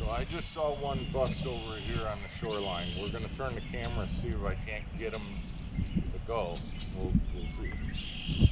Well, I just saw one bust over here on the shoreline. We're going to turn the camera and see if I can't get him to go. We'll see.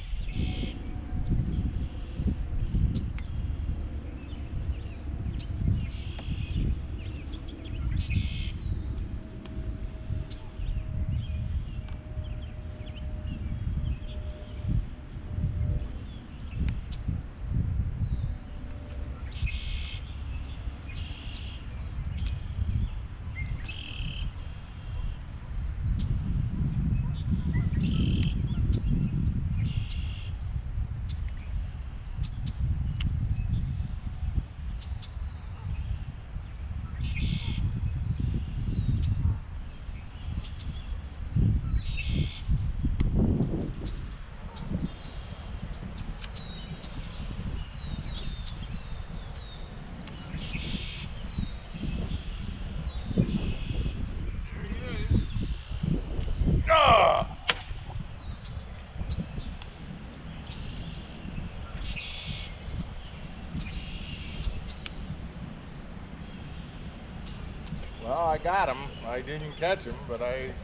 Well, I got him. I didn't catch him, but you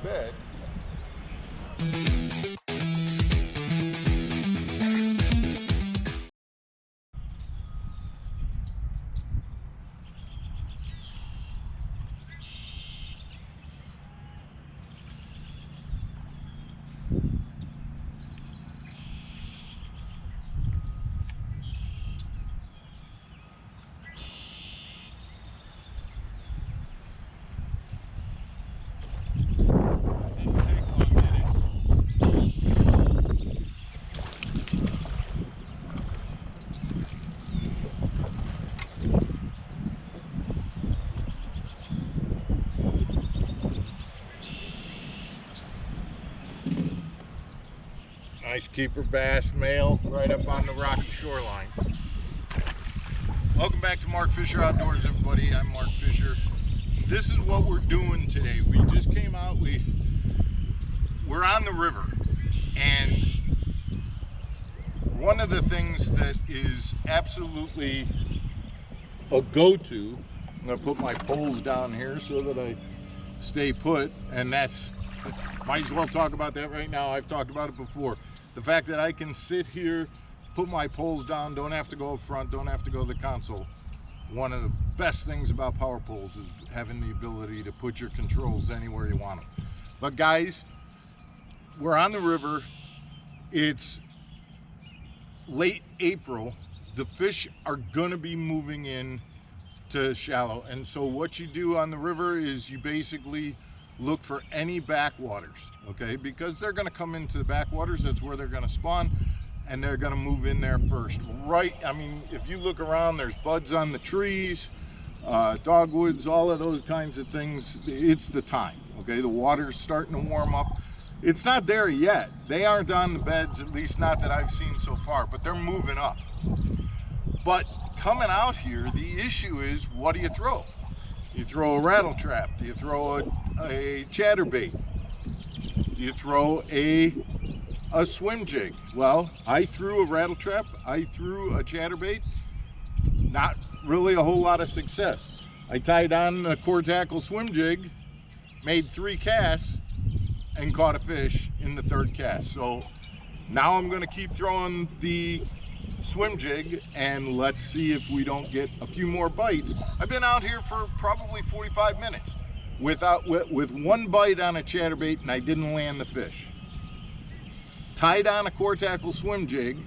bet. Nice keeper bass male right up on the rocky shoreline. Welcome back to Mark Fisher Outdoors, everybody. I'm Mark Fisher. This is what we're doing today. We just came out, we're on the river, and one of the things that is absolutely a go-to, I'm going to put my poles down here so that I stay put, and that's, might as well talk about that right now. I've talked about it before. The fact that I can sit here, put my poles down, don't have to go up front, don't have to go to the console. One of the best things about power poles is having the ability to put your controls anywhere you want them. But guys, we're on the river. It's late April. The fish are gonna be moving in to shallow. And so what you do on the river is you basically look for any backwaters, okay? Because they're gonna come into the backwaters, that's where they're gonna spawn, and they're gonna move in there first. Right, I mean, if you look around, there's buds on the trees, dogwoods, all of those kinds of things. It's the time, okay? The water's starting to warm up. It's not there yet. They aren't on the beds, at least not that I've seen so far, but they're moving up. But coming out here, the issue is, what do you throw? You throw a rattle trap, do you throw a chatterbait, do you throw a swim jig? Well, I threw a rattle trap, I threw a chatterbait, not really a whole lot of success. I tied on a core tackle swim jig, made 3 casts, and caught a fish in the 3rd cast. So now I'm gonna keep throwing the swim jig, and let's see if we don't get a few more bites. I've been out here for probably 45 minutes with 1 bite on a chatterbait, and I didn't land the fish. Tied on a core tackle swim jig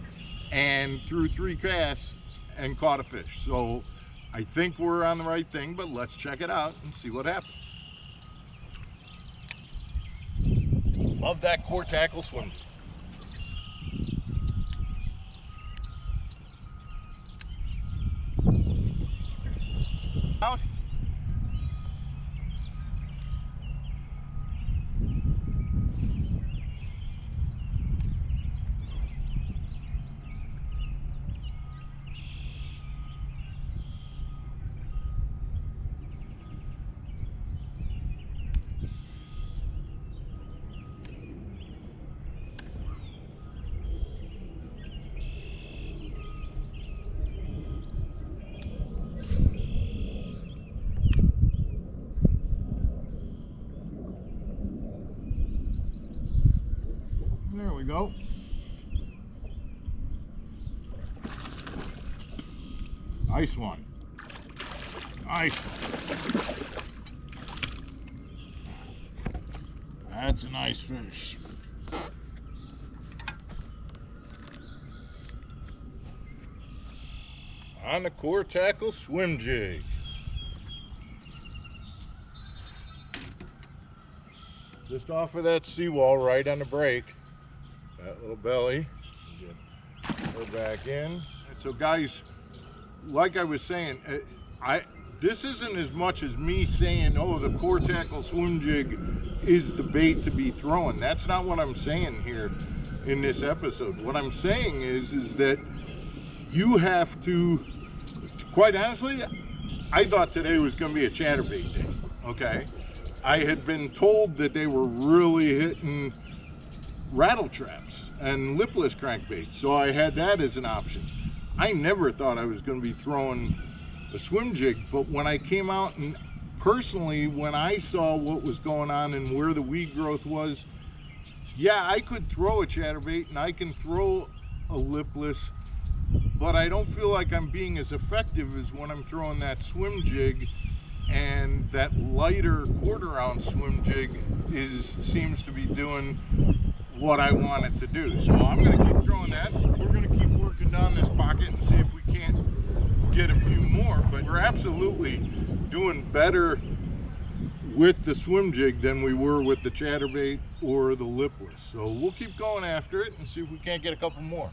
and threw 3 casts and caught a fish. So I think we're on the right thing, but let's check it out and see what happens. Love that core tackle swim jig. Out. There we go. Nice one. Nice one. That's a nice fish. On the Core Tackle swim jig. Just off of that seawall, right on the break. That little belly. Get her back in. And so guys, like I was saying, this isn't as much as me saying, oh, the Core Tackle swim jig is the bait to be throwing. That's not what I'm saying here in this episode. What I'm saying is that you have to, quite honestly, I thought today was going to be a chatterbait day, okay? I had been told that they were really hitting rattle traps and lipless crankbaits, so I had that as an option. I never thought I was going to be throwing a swim jig, but when I came out and personally, when I saw what was going on and where the weed growth was, yeah, I could throw a chatterbait and I can throw a lipless, but I don't feel like I'm being as effective as when I'm throwing that swim jig, and that lighter quarter-ounce swim jig seems to be doing what I want it to do. So I'm going to keep throwing that. We're going to keep working down this pocket and see if we can't get a few more, but we're absolutely doing better with the swim jig than we were with the chatterbait or the lipless. So we'll keep going after it and see if we can't get a couple more.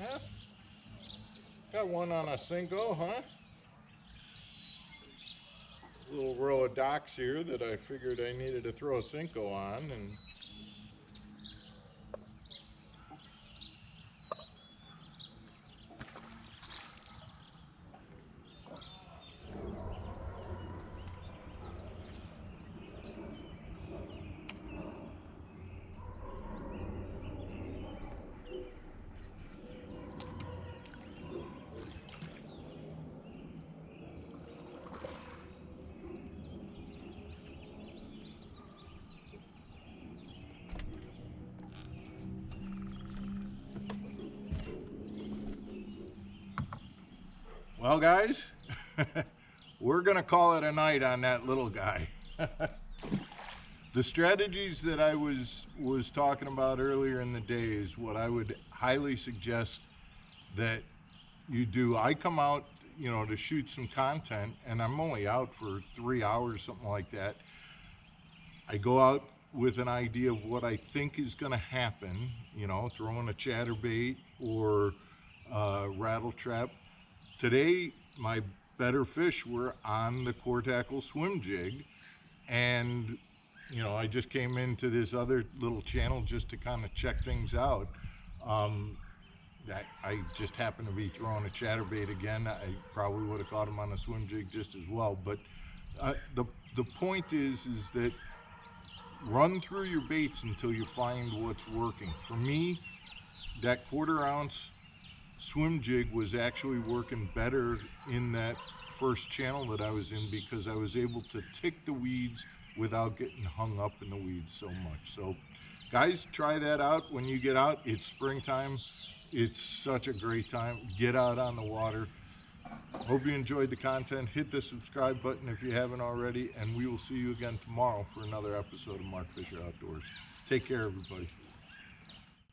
Yeah. Got one on a Cinco, huh? A little row of docks here that I figured I needed to throw a Cinco on, and well, guys, we're gonna call it a night on that little guy. The strategies that I was talking about earlier in the day is what I would highly suggest that you do. I come out, you know, to shoot some content, and I'm only out for 3 hours, something like that. I go out with an idea of what I think is gonna happen, you know, throwing a chatterbait or rattle trap. Today, my better fish were on the Core Tackle swim jig, and you know, I just came into this other little channel just to kind of check things out. That I just happened to be throwing a chatterbait again. I probably would have caught him on a swim jig just as well. But the point is that run through your baits until you find what's working. For me, that quarter-ounce swim jig was actually working better in that first channel that I was in, because I was able to tick the weeds without getting hung up in the weeds so much. So guys, try that out when you get out. It's springtime. It's such a great time. Get out on the water. Hope you enjoyed the content. Hit the subscribe button if you haven't already, and we will see you again tomorrow for another episode of Mark Fisher Outdoors. Take care, everybody.